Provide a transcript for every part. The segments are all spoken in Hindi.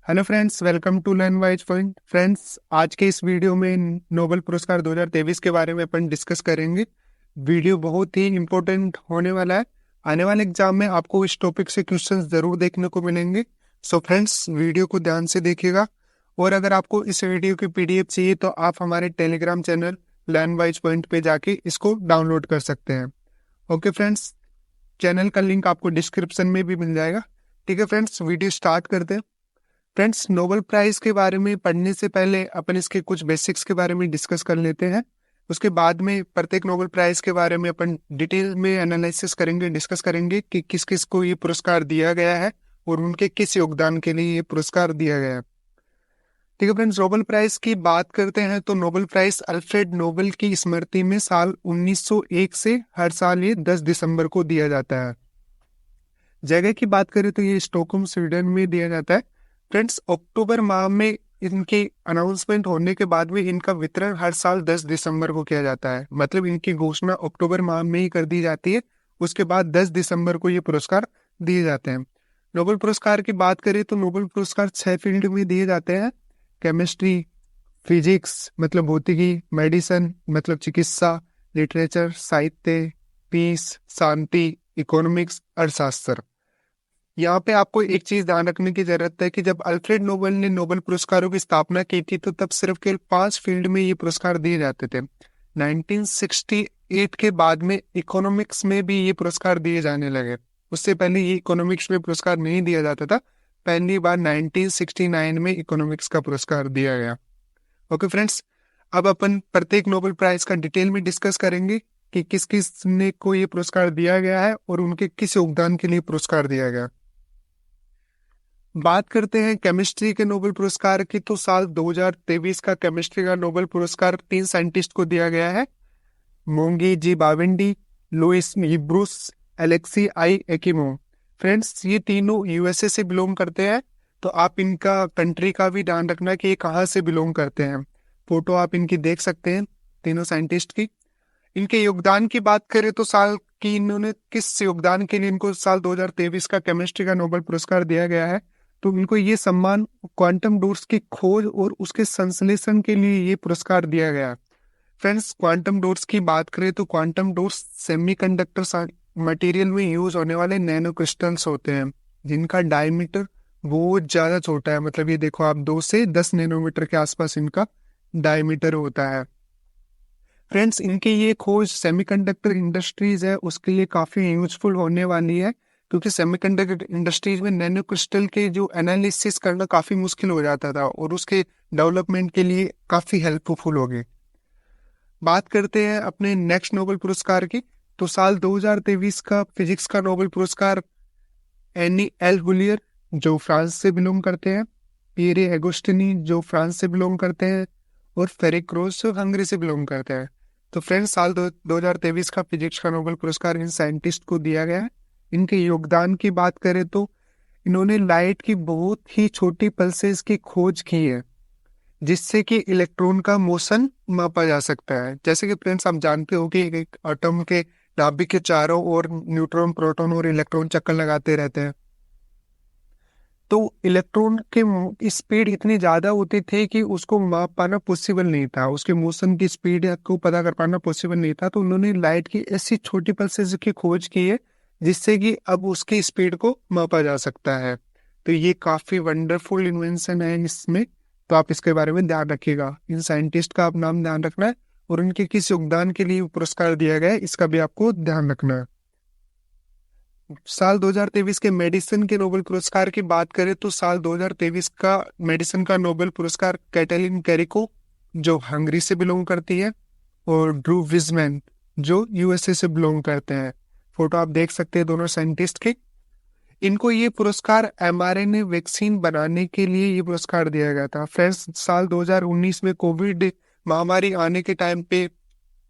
Hello friends, welcome to Learn Wise Point. Friends, आज के इस वीडियो में नोबेल पुरस्कार 2023 के बारे में अपन डिस्कस करेंगे। वीडियो बहुत ही इम्पोर्टेंट होने वाला है। आने वाले एग्जाम में आपको इस टॉपिक से क्वेश्चंस जरूर देखने को मिलेंगे। सो फ्रेंड्स, वीडियो को ध्यान से देखिएगा। और अगर आपको इस वीडियो की पीडीएफ चाहिए तो आप हमारे Telegram channel learn Wise point पे जाके इसको डाउनलोड कर सकते हैं। ओके फ्रेंड्स, चैनल का लिंक आपको डिस्क्रिप्शन में भी मिल जाएगा। ठीक है फ्रेंड्स, वीडियो स्टार्ट करते हैं। फ्रेंड्स, नोबेल प्राइज के बारे में पढ़ने से पहले अपन इसके कुछ बेसिक्स के बारे में डिस्कस कर लेते हैं। उसके बाद में प्रत्येक नोबेल प्राइज के बारे में अपन डिटेल में एनालिसिस करेंगे, डिस्कस करेंगे कि किस किस को ये पुरस्कार दिया गया है और उनके किस योगदान के लिए ये पुरस्कार दिया गया है। ठीक है फ्रेंड्स, नोबेल प्राइज की बात करते हैं तो नोबेल प्राइज अल्फ्रेड नोबेल की स्मृति में साल 1901 से हर साल ये 10 दिसंबर को दिया जाता है। जगह की बात करें तो ये स्टॉकहोम स्वीडन में दिया जाता है। फ्रेंड्स, अक्टूबर माह में इनके अनाउंसमेंट होने के बाद में इनका वितरण हर साल 10 दिसंबर को किया जाता है। मतलब इनकी घोषणा अक्टूबर माह में ही कर दी जाती है। उसके बाद 10 दिसंबर को ये पुरस्कार दिए जाते हैं। नोबेल पुरस्कार की बात करें तो नोबेल पुरस्कार 6 फील्ड में दिए जाते हैं। केमिस्ट्री, फिजिक्स मतलब भौतिकी, मेडिसिन मतलब चिकित्सा, लिटरेचर साहित्य, पीस शांति, इकोनॉमिक्स अर्थशास्त्र। यहाँ पे आपको एक चीज ध्यान रखने की जरूरत है कि जब अल्फ्रेड नोबेल ने नोबेल पुरस्कारों की स्थापना की थी तो तब सिर्फ केवल 5 फील्ड में ये पुरस्कार दिए जाते थे। 1968 के बाद में इकोनॉमिक्स में भी ये पुरस्कार दिए जाने लगे। उससे पहले ये इकोनॉमिक्स में पुरस्कार नहीं दिया जाता था। पहली बार 1969 में इकोनॉमिक्स का पुरस्कार दिया गया। ओके फ्रेंड्स, अब अपन प्रत्येक नोबेल प्राइज का डिटेल में डिस्कस करेंगे कि किस किस ने को ये पुरस्कार दिया गया है और उनके किस योगदान के लिए पुरस्कार दिया गया। बात करते हैं केमिस्ट्री के नोबेल पुरस्कार की तो साल 2023 का केमिस्ट्री का नोबेल पुरस्कार 3 साइंटिस्ट को दिया गया है। मोंगी जी बावेंडी, लुइस ब्रूस, एलेक्सी आई एकिमो। फ्रेंड्स, ये तीनों यूएसए से बिलोंग करते हैं। तो आप इनका कंट्री का भी ध्यान रखना कि ये कहाँ से बिलोंग करते हैं। फोटो आप इनकी देख सकते हैं, तीनों साइंटिस्ट की। इनके योगदान की बात करें तो साल की इन्होंने किस योगदान के लिए इनको साल 2023 का केमिस्ट्री का नोबेल पुरस्कार दिया गया है तो इनको ये सम्मान क्वांटम डोट्स की खोज और उसके संश्लेषण के लिए ये पुरस्कार दिया गया। फ्रेंड्स, क्वांटम डोट्स की बात करें तो क्वांटम डोट्स सेमीकंडक्टर मटेरियल में यूज होने वाले नैनो क्रिस्टल्स होते हैं जिनका डायमीटर बहुत ज्यादा छोटा है। मतलब ये देखो आप 2 से 10 नैनोमीटर के आसपास इनका डायमीटर होता है। फ्रेंड्स, इनकी ये खोज सेमीकंडक्टर इंडस्ट्रीज है उसके लिए काफी यूजफुल होने वाली है क्योंकि सेमीकंडक्टर इंडस्ट्रीज में नैनो क्रिस्टल के जो एनालिसिस करना काफी मुश्किल हो जाता था और उसके डेवलपमेंट के लिए काफी हेल्पफुल होगी। बात करते हैं अपने नेक्स्ट नोबेल पुरस्कार की तो साल 2023 का फिजिक्स का नोबेल पुरस्कार एनी एल हुलियर जो फ्रांस से बिलोंग करते हैं, पियरे एगोस्टिनी जो फ्रांस से बिलोंग करते हैं और फेरिक रोज जो हंगरी से बिलोंग करते हैं। तो फ्रेंड्स, साल 2023 का फिजिक्स का नोबेल पुरस्कार इन साइंटिस्ट को दिया गया है। इनके योगदान की बात करें तो इन्होंने लाइट की बहुत ही छोटी पल्सेस की खोज की है जिससे कि इलेक्ट्रॉन का मोशन मापा जा सकता है। जैसे कि फ्रेंड्स, आप जानते हो कि एक एटम के नाभिक के चारों ओर न्यूट्रॉन, प्रोटॉन और इलेक्ट्रॉन चक्कर लगाते रहते हैं। तो इलेक्ट्रॉन के स्पीड इतनी ज्यादा होती थी कि उसको माप पाना पॉसिबल नहीं था, उसके मोशन की स्पीड को पता कर पाना पॉसिबल नहीं था। तो उन्होंने लाइट की ऐसी छोटी पल्सेस की खोज की है जिससे कि अब उसकी स्पीड को मापा जा सकता है। तो ये काफी वंडरफुल इन्वेंशन है इसमें। तो आप इसके बारे में ध्यान रखिएगा। इन साइंटिस्ट का आप नाम ध्यान रखना है और उनके किस योगदान के लिए पुरस्कार दिया गया है इसका भी आपको ध्यान रखना है। साल 2023 के मेडिसिन के नोबेल पुरस्कार की बात करें तो साल 2023 का मेडिसिन का नोबेल पुरस्कार कैटलिन कैरिको जो हंगरी से बिलोंग करती है और ड्रू विजमैन जो यूएसए से बिलोंग करते हैं। फोटो आप देख सकते हैं दोनों साइंटिस्ट के। इनको ये पुरस्कार एमआरएनए वैक्सीन बनाने के लिए ये पुरस्कार दिया गया था। फ्रेंड्स, साल 2019 में कोविड महामारी आने के टाइम पे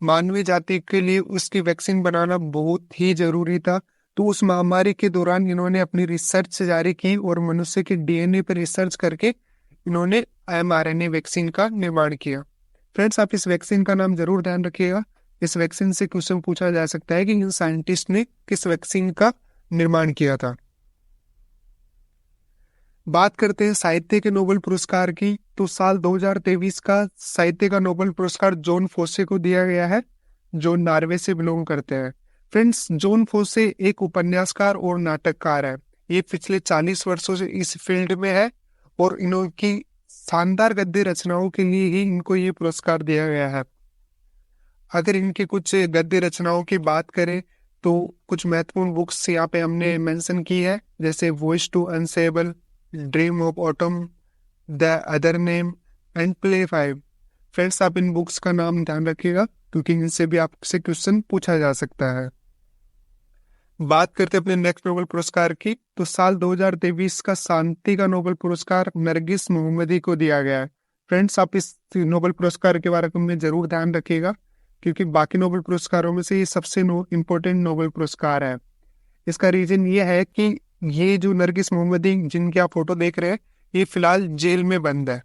मानवीय जाति के लिए उसकी वैक्सीन बनाना बहुत ही जरूरी था। तो उस महामारी के दौरान इन्होंने अपनी रिसर्च जारी की और मनुष्य के डीएनए पर रिसर्च करके इन्होंने एमआरएनए वैक्सीन का निर्माण किया। फ्रेंड्स, आप इस वैक्सीन का नाम जरूर ध्यान रखिएगा। इस वैक्सीन से क्वेश्चन पूछा जा सकता है कि इन साइंटिस्ट ने किस वैक्सीन का निर्माण किया था। बात करते हैं साहित्य के नोबेल पुरस्कार की, तो साल 2023 का साहित्य का नोबेल पुरस्कार जॉन फोसे को दिया गया है, जो नॉर्वे से बिलोंग करते हैं। फ्रेंड्स, जॉन फोसे एक उपन्यासकार और नाटककार है। ये पिछले 40 वर्षों से इस फील्ड में है और इनकी शानदार गद्य रचनाओं के लिए ही इनको ये पुरस्कार दिया गया है। अगर इनके कुछ गद्य रचनाओं की बात करें तो कुछ महत्वपूर्ण बुक्स यहाँ पे हमने मेंशन की है, जैसे voice to unsable, dream of autumn, the other name and play 5। Friends, आप इन बुक्स का नाम ध्यान रखिएगा क्योंकि इनसे भी आपसे क्वेश्चन पूछा जा सकता है। बात करते हैं अपने नेक्स्ट नोबेल पुरस्कार की, तो साल 2023 का शांति का नोबेल पुरस्कार नरगिस मोहम्मदी को दिया गया है। फ्रेंड्स, आप इस नोबेल पुरस्कार के बारे में जरूर ध्यान रखिएगा क्योंकि बाकी नोबेल पुरस्कारों में से ये सबसे इम्पोर्टेंट नोबेल पुरस्कार है। इसका रीजन ये है कि ये जो नरगिस मोहम्मदी जिनकी आप फोटो देख रहे हैं, ये फिलहाल जेल में बंद है,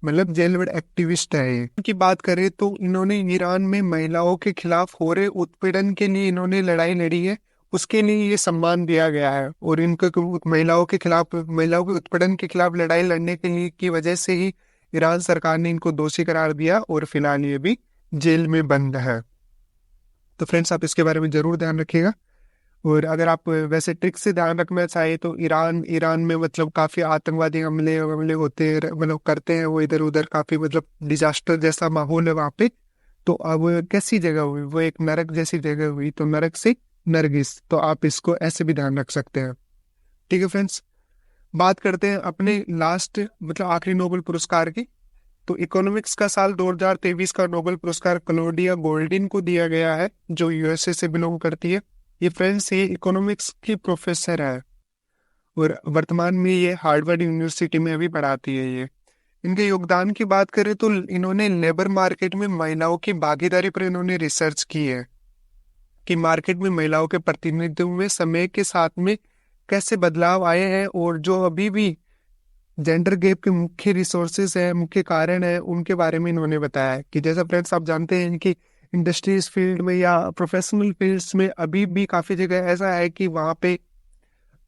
मतलब जेल में एक्टिविस्ट है। ये की बात करें तो इन्होंने ईरान में महिलाओं के खिलाफ हो रहे उत्पीड़न के लिए इन्होंने लड़ाई लड़ी है, उसके लिए ये सम्मान दिया गया है। और इनको महिलाओं के उत्पीड़न के खिलाफ लड़ाई लड़ने के लिए की वजह से ही ईरान सरकार ने इनको दोषी करार दिया और फिलहाल ये भी जेल में बंद है। तो फ्रेंड्स, आप इसके बारे में जरूर ध्यान रखिएगा। और अगर आप वैसे ट्रिक से ध्यान रखना चाहे तो ईरान में मतलब काफी आतंकवादी हमले होते हैं, मतलब करते हैं वो इधर उधर, काफी मतलब डिजास्टर जैसा माहौल है वहाँ पे। तो अब कैसी जगह हुई, वो एक नरक जैसी जगह हुई, तो नरक से नरगिस, तो आप इसको ऐसे भी ध्यान रख सकते हैं। ठीक है फ्रेंड्स, बात करते हैं अपने लास्ट मतलब आखिरी नोबेल पुरस्कार की। तो इकोनॉमिक्स का साल 2023 का नोबेल पुरस्कार क्लोडिया गोल्डिन को दिया गया है, जो यूएसए से बिलोंग करती है। ये फ्रेंड्स, ये इकोनॉमिक्स की प्रोफेसर है और वर्तमान में ये हार्वर्ड यूनिवर्सिटी में भी पढ़ाती है। ये इनके योगदान की बात करें तो इन्होंने लेबर मार्केट में महिलाओं की भागीदारी पर इन्होंने रिसर्च की है कि मार्केट में महिलाओं के प्रतिनिधित्व में समय के साथ में कैसे बदलाव आए हैं, और जो अभी भी जेंडर गैप के मुख्य रिसोर्सेज है, मुख्य कारण है, उनके बारे में इन्होंने बताया है। कि जैसा फ्रेंड्स आप जानते हैं कि इंडस्ट्रीज फील्ड में या प्रोफेशनल फील्ड्स में अभी भी काफी जगह ऐसा है कि वहाँ पे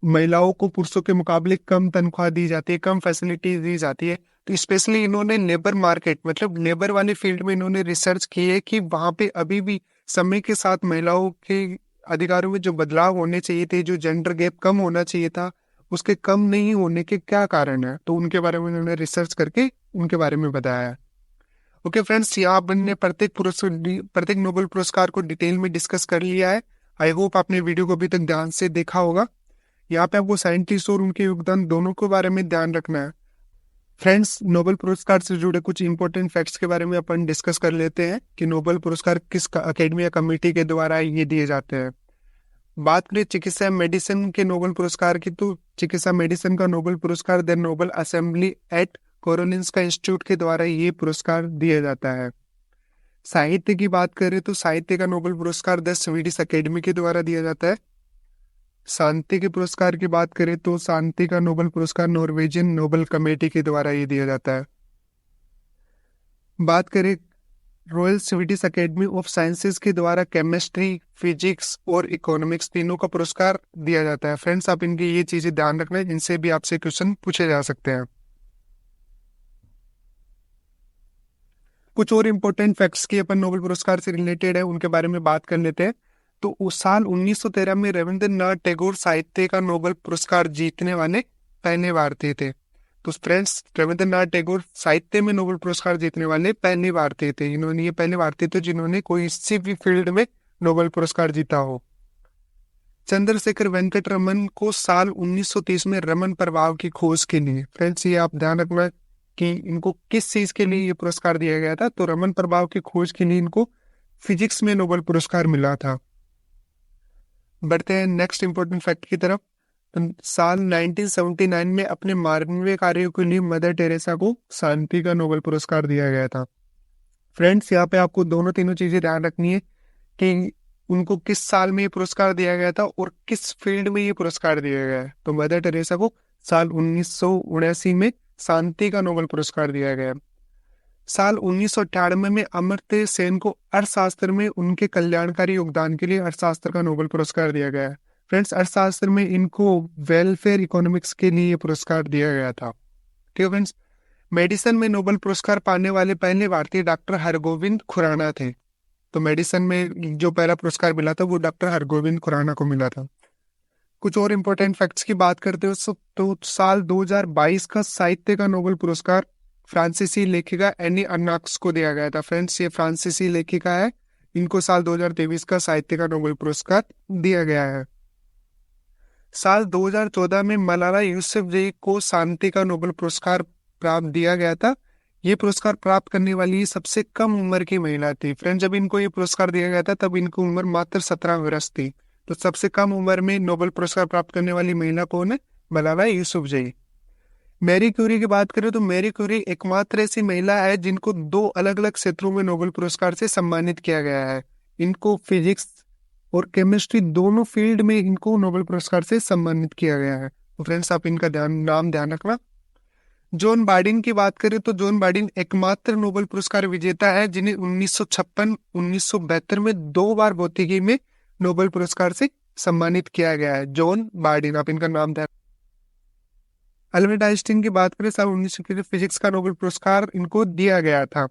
महिलाओं को पुरुषों के मुकाबले कम तनख्वाह दी जाती है, कम फैसिलिटीज दी जाती है। तो स्पेशली इन्होंने लेबर मार्केट मतलब लेबर वाले फील्ड में इन्होंने रिसर्च की है कि वहाँ पे अभी भी समय के साथ महिलाओं के अधिकारों में जो बदलाव होने चाहिए थे, जो जेंडर गैप कम होना चाहिए था, उसके कम नहीं होने के क्या कारण है, तो उनके बारे में उन्होंने रिसर्च करके उनके बारे में बताया है। ओके फ्रेंड्स, यहाँ हमने प्रत्येक नोबेल पुरस्कार को डिटेल में डिस्कस कर लिया है। आई होप आपने वीडियो को अभी तक ध्यान से देखा होगा। यहाँ पे आपको साइंटिस्ट और उनके योगदान दोनों के बारे में ध्यान रखना है। फ्रेंड्स, नोबेल पुरस्कार से जुड़े कुछ इंपॉर्टेंट फैक्ट्स के बारे में अपन डिस्कस कर लेते हैं कि नोबेल पुरस्कार किस अकेडमी या कमेटी के द्वारा ये दिए जाते हैं। बात करें चिकित्सा मेडिसिन के नोबेल पुरस्कार की, तो चिकित्सा मेडिसिन का नोबेल पुरस्कार the Nobel assembly at Karolinska institute के द्वारा ये पुरस्कार दिया जाता है। साहित्य की बात करें तो साहित्य का नोबेल पुरस्कार द स्वीडिश अकेडमी के द्वारा दिया जाता है। शांति के पुरस्कार की बात करें तो शांति का नोबेल पुरस्कार नॉर्वेजियन नोबेल कमेटी के द्वारा ये दिया जाता है। बात करें royal Swedish academy of sciences के द्वारा केमिस्ट्री, फिजिक्स और इकोनॉमिक्स तीनों का पुरस्कार दिया जाता है। फ्रेंड्स, आप इनकी ये चीजें ध्यान रखना है, इनसे भी आपसे क्वेश्चन पूछे जा सकते हैं। कुछ और इम्पोर्टेंट फैक्ट्स की अपन नोबेल पुरस्कार से रिलेटेड है, उनके बारे में बात कर लेते हैं। तो उस साल 1913 में रविंद्रनाथ टैगोर साहित्य का नोबेल पुरस्कार जीतने वाले पहले भारतीय थे। तो फ्रेंड्स, रविंद्रनाथ टैगोर साहित्य में नोबेल पुरस्कार जीतने वाले पहले भारतीय थे। इन्होंने ये पहले भारतीय थे जिन्होंने कोई किसी भी फील्ड में नोबेल पुरस्कार जीता हो। चंद्रशेखर वेंकट रमन को साल 1930 में रमन प्रभाव की खोज के लिए, फ्रेंड्स ये आप ध्यान रखना कि इनको किस चीज के लिए ये पुरस्कार दिया गया था, तो रमन प्रभाव की खोज के लिए इनको फिजिक्स में नोबेल पुरस्कार मिला था। बढ़ते हैं नेक्स्ट इंपॉर्टेंट फैक्ट की तरफ। साल 1979 में अपने मानवीय कार्यों के लिए मदर टेरेसा को शांति का नोबेल पुरस्कार दिया गया था। फ्रेंड्स, यहाँ पे आपको दोनों तीनों चीजें ध्यान रखनी है कि उनको किस साल में ये पुरस्कार दिया गया था और किस फील्ड में ये पुरस्कार दिया गया है। तो मदर टेरेसा को साल 1979 में शांति का नोबेल पुरस्कार दिया गया। साल 1998 में अमर्त्य सेन को अर्थशास्त्र में उनके कल्याणकारी योगदान के लिए अर्थशास्त्र का नोबेल पुरस्कार दिया गया है। फ्रेंड्स अर्थशास्त्र में इनको वेलफेयर इकोनॉमिक्स के लिए ये पुरस्कार दिया गया था। ठीक है फ्रेंड्स। मेडिसिन में नोबेल पुरस्कार पाने वाले पहले भारतीय डॉक्टर हरगोविंद खुराना थे। तो मेडिसिन में जो पहला पुरस्कार मिला था वो डॉक्टर हरगोविंद खुराना को मिला था। कुछ और इम्पोर्टेंट फैक्ट्स की बात करते हो तो साल 2022 का साहित्य का नोबेल पुरस्कार फ्रांसीसी लेखिका एनी अर्नाक्स को दिया गया था। फ्रेंड्स ये फ्रांसीसी लेखिका है, इनको साल 2023 का साहित्य का नोबेल पुरस्कार दिया गया है। साल 2014 में मलाला यूसुफजई को शांति का नोबेल पुरस्कार प्राप्त दिया गया था। ये पुरस्कार प्राप्त करने वाली सबसे कम उम्र की महिला थी। फ्रेंड्स जब इनको ये पुरस्कार दिया गया था तब इनको उम्र मात्र 17 वर्ष थी। तो सबसे कम उम्र में नोबेल पुरस्कार प्राप्त करने वाली महिला कौन है? मलाला यूसुफजई। मैरी क्यूरी की बात करें तो मैरी क्यूरी एकमात्र ऐसी महिला है जिनको 2 अलग अलग क्षेत्रों में नोबेल पुरस्कार से सम्मानित किया गया है। इनको फिजिक्स और केमिस्ट्री दोनों फील्ड में इनको नोबेल पुरस्कार से सम्मानित किया गया है। तो फ्रेंड्स आप इनका नाम ध्यान रखना। जॉन बार्डिन की बात करें तो जॉन बार्डिन एकमात्र नोबेल पुरस्कार विजेता है जिन्हें 1956, 1972 में 2 बार भौतिकी में नोबेल पुरस्कार से सम्मानित किया गया है। जॉन बार्डिन, आप इनका नाम ध्यान। अल्बर्ट आइंस्टीन की बात करें साल 1900 फिजिक्स का नोबेल पुरस्कार इनको दिया गया था।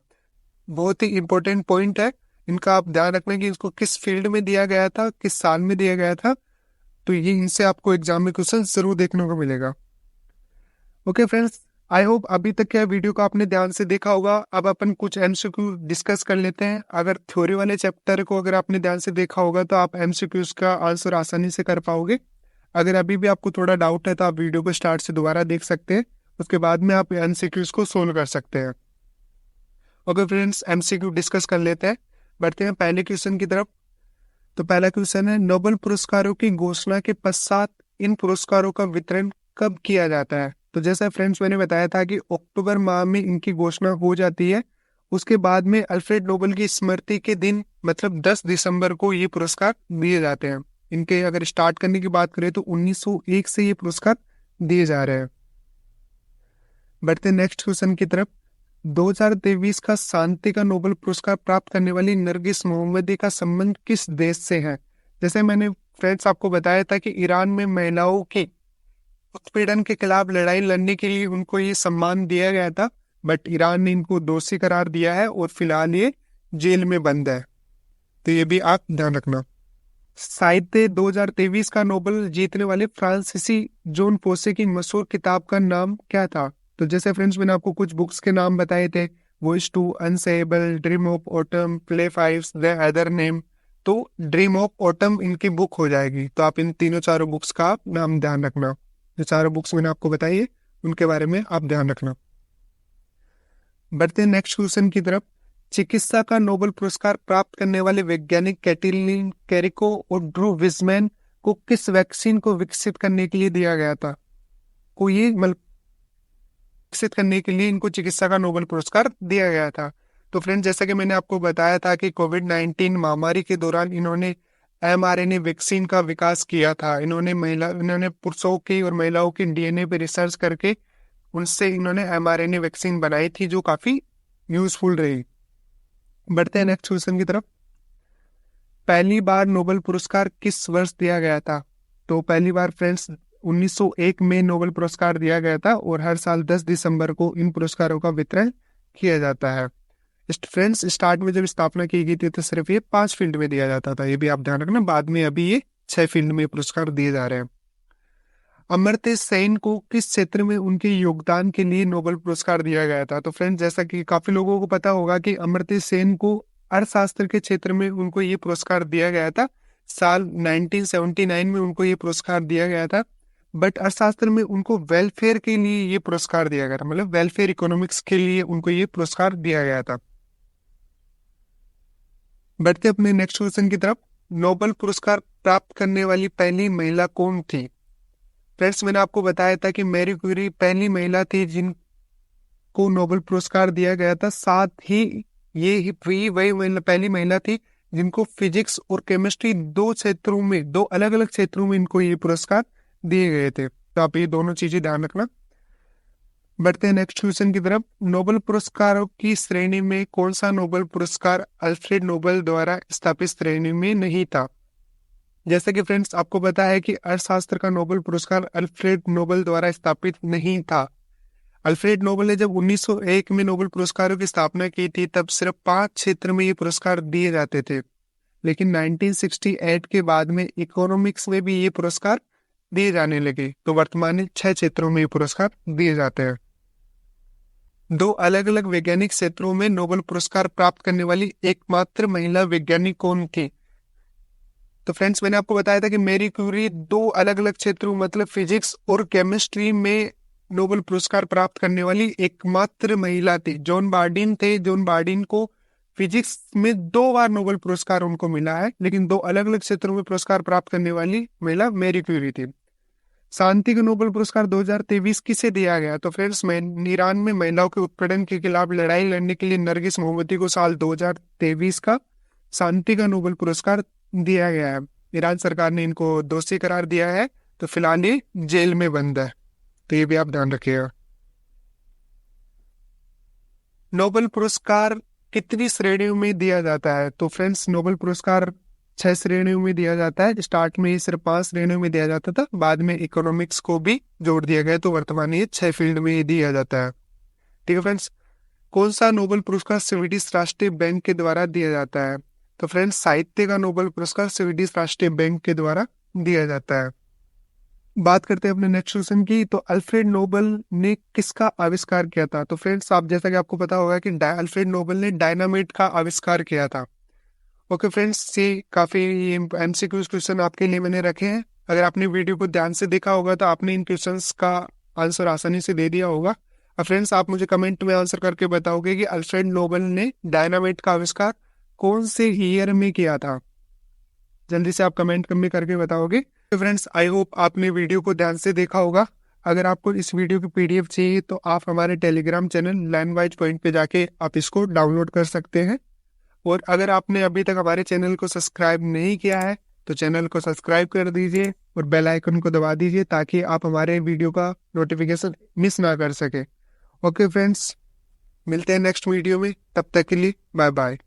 बहुत ही इंपॉर्टेंट पॉइंट है, इनका आप ध्यान रखना कि इसको किस फील्ड में दिया गया था, किस साल में दिया गया था। तो ये इनसे आपको एग्जाम में क्वेश्चन जरूर देखने को मिलेगा। ओके फ्रेंड्स, आई होप अभी तक के वीडियो को आपने ध्यान से देखा होगा। अब अपन कुछ एमसीक्यू डिस्कस कर लेते हैं। अगर थ्योरी वाले चैप्टर को अगर आपने ध्यान से देखा होगा तो आप एमसीक्यूज का आंसर आसानी से कर पाओगे। अगर अभी भी आपको थोड़ा डाउट है तो आप वीडियो को स्टार्ट से दोबारा देख सकते हैं, उसके बाद में आप एमसीक्यूज को सोल्व कर सकते हैं। ओके फ्रेंड्स, एमसीक्यू डिस्कस कर लेते हैं। बढ़ते हैं पहले क्वेश्चन की तरफ। तो पहला क्वेश्चन है, नोबेल पुरस्कारों की घोषणा के पश्चात इन पुरस्कारों का वितरण कब किया जाता है? तो जैसा फ्रेंड्स मैंने बताया था कि अक्टूबर माह में इनकी घोषणा हो जाती है। उसके बाद में अल्फ्रेड नोबेल की स्मृति के दिन मतलब 10 दिसंबर को ये पुरस्कार दिए जाते हैं। इनके अगर स्टार्ट करने की बात करें तो 1901 से ये पुरस्कार दिए जा रहे हैं। बढ़ते नेक्स्ट क्वेश्चन की तरफ। 2023 का शांति का नोबेल पुरस्कार प्राप्त करने वाली नरगिस मोहम्मदी का संबंध किस देश से है? जैसे मैंने फ्रेंड्स आपको बताया था कि ईरान में महिलाओं की उत्पीड़न के खिलाफ लड़ाई लड़ने के लिए उनको ये सम्मान दिया गया था, बट ईरान ने इनको दोषी करार दिया है और फिलहाल ये जेल में बंद है। तो ये भी आप ध्यान रखना। साहित्य 2023 का नोबेल जीतने वाले फ्रांसीसी जॉन फोसे की मशहूर किताब का नाम क्या था? तो जैसे फ्रेंड्स मैंने आपको कुछ बुक्स के नाम बताए थे, voice to unsable, dream of autumn, play fives, the other name. तो ड्रीम ऑफ ऑटम इनकी बुक हो जाएगी। तो आप इन तीनों चारों बुक्स का आप नाम ध्यान रखना। जो चारों बुक्स मैंने आपको बताई है उनके बारे में आप ध्यान रखना। बढ़ते हैं नेक्स्ट क्वेश्चन की तरफ। चिकित्सा का नोबेल पुरस्कार प्राप्त करने वाले वैज्ञानिक कैटिलिन कैरिको और ड्रू विजमैन को किस वैक्सीन को विकसित करने के लिए दिया गया था? को ये विकसित करने के लिए इनको चिकित्सा का नोबेल पुरस्कार दिया गया था। तो फ्रेंड्स जैसा कि मैंने आपको बताया था कि कोविड-19 महामारी के दौरान इन्होंने mRNA वैक्सीन का विकास किया था। इन्होंने पुरुषों की और महिलाओं की डीएनए पे रिसर्च करके उनसे इन्होंने mRNA वैक्सीन बनाई थी जो काफी यूजफुल रही। बढ़ते हैं नेक्स्ट क्वेश्चन की तरफ। पहली बार नोबेल पुरस्कार किस वर्ष दिया गया था? तो पहली बार फ्रेंड्स 1901 में नोबेल पुरस्कार दिया गया था और हर साल 10 दिसंबर को इन पुरस्कारों का वितरण किया जाता है। फ्रेंड्स स्टार्ट में जब स्थापना की गई थी तो सिर्फ ये 5 फील्ड में दिया जाता था, ये भी आप ध्यान रखना। बाद में अभी ये 6 फील्ड में पुरस्कार दिए जा रहे हैं। अमर्त्य सेन को किस क्षेत्र में उनके योगदान के लिए नोबेल पुरस्कार दिया गया था? तो फ्रेंड्स जैसा कि काफी लोगों को पता होगा कि अमर्त्य सेन को अर्थशास्त्र के क्षेत्र में उनको ये पुरस्कार दिया गया था। साल 1979 में उनको ये पुरस्कार दिया गया था, बट अर्थशास्त्र में उनको वेलफेयर के लिए ये पुरस्कार दिया गया था, मतलब वेलफेयर इकोनॉमिक्स के लिए उनको ये पुरस्कार दिया गया था। बढ़ते अपने नेक्स्ट क्वेश्चन की तरफ। नोबेल पुरस्कार प्राप्त करने वाली पहली महिला कौन थी? फ्रेंड्स मैंने आपको बताया था कि मैरी क्यूरी पहली महिला थी जिनको नोबेल पुरस्कार दिया गया था। साथ ही ये वही पहली महिला थी जिनको फिजिक्स और केमिस्ट्री दो अलग अलग क्षेत्रों में इनको ये पुरस्कार दिए गए थे। तो आप ये दोनों चीजें ध्यान रखना। बढ़ते हैं नेक्स्ट क्वेश्चन की तरफ। नोबेल पुरस्कारों की श्रेणी में कौन सा नोबेल पुरस्कार अल्फ्रेड नोबेल द्वारा स्थापित श्रेणी में नहीं था? जैसे कि फ्रेंड्स आपको पता है कि अर्थशास्त्र का नोबेल पुरस्कार अल्फ्रेड नोबेल द्वारा स्थापित नहीं था। अल्फ्रेड नोबेल ने जब 1901 में नोबेल पुरस्कारों की स्थापना की थी तब सिर्फ 5 क्षेत्र में ये पुरस्कार दिए जाते थे, लेकिन 1968 के बाद में इकोनॉमिक्स में भी ये पुरस्कार दिए जाने लगे, तो वर्तमान में 6 क्षेत्रों में ये पुरस्कार दिए जाते हैं। 2 अलग अलग वैज्ञानिक क्षेत्रों में नोबेल पुरस्कार प्राप्त करने वाली एकमात्र महिला वैज्ञानिक कौन थी? तो फ्रेंड्स मैंने आपको बताया था कि मैरी क्यूरी 2 अलग अलग क्षेत्रों मतलब फिजिक्स और केमिस्ट्री में नोबेल पुरस्कार प्राप्त करने वाली एकमात्र महिला थी। जॉन बार्डिन थे, जॉन बार्डिन को फिजिक्स में 2 बार नोबेल पुरस्कार उनको मिला है, लेकिन 2 अलग अलग क्षेत्रों में पुरस्कार प्राप्त करने वाली महिला मैरी क्यूरी थी। शांति का नोबेल पुरस्कार 2023 किसे दिया गया? तो फ्रेंड्स ईरान में महिलाओं के उत्पीड़न के खिलाफ लड़ाई लड़ने के लिए नरगिस मोहम्मदी को साल 2023 का शांति का नोबेल पुरस्कार दिया गया है। ईरान सरकार ने इनको दोषी करार दिया है, तो फिलहाल ये जेल में बंद है, तो ये भी आप ध्यान रखिएगा। नोबेल पुरस्कार कितनी श्रेणियों में दिया जाता है? तो फ्रेंड्स नोबेल पुरस्कार 6 श्रेणियों में दिया जाता है। स्टार्ट में ये सिर्फ 5 श्रेणियों में दिया जाता था, बाद में इकोनॉमिक्स को भी जोड़ दिया गया, तो वर्तमान में ये 6 फील्ड में ही दिया जाता है। ठीक है फ्रेंड्स, कौन सा नोबेल पुरस्कार स्वीडिश राष्ट्रीय बैंक के द्वारा दिया जाता है? तो फ्रेंड्स साहित्य का नोबेल पुरस्कार स्वीडिश राष्ट्रीय बैंक के द्वारा दिया जाता है। बात करते हैं अपने नेक्स्ट क्वेश्चन की, तो अल्फ्रेड नोबेल ने किसका आविष्कार किया था? तो फ्रेंड्स आप जैसा कि आपको पता होगा कि अल्फ्रेड नोबेल ने डायनामाइट का आविष्कार किया था। ओके फ्रेंड्स, ये काफी एमसीक्यूज क्वेश्चन आपके लिए मैंने रखे हैं। अगर आपने वीडियो को ध्यान से देखा होगा तो आपने इन क्वेश्चंस का आंसर आसानी से दे दिया होगा। और फ्रेंड्स आप मुझे कमेंट में आंसर करके बताओगे कि अल्फ्रेड नोबेल ने डायनामाइट का आविष्कार कौन से ईयर में किया था। जल्दी से आप कमेंट में करके बताओगे। तो फ्रेंड्स आई होप आपने वीडियो को ध्यान से देखा होगा। अगर आपको इस वीडियो की पीडीएफ चाहिए तो आप हमारे टेलीग्राम चैनल लैंडवाइज पॉइंट पे जाके आप इसको डाउनलोड कर सकते हैं। और अगर आपने अभी तक हमारे चैनल को सब्सक्राइब नहीं किया है तो चैनल को सब्सक्राइब कर दीजिए और बेल आइकन को दबा दीजिए ताकि आप हमारे वीडियो का नोटिफिकेशन मिस ना कर सके। ओके फ्रेंड्स, मिलते हैं नेक्स्ट वीडियो में, तब तक के लिए बाय बाय।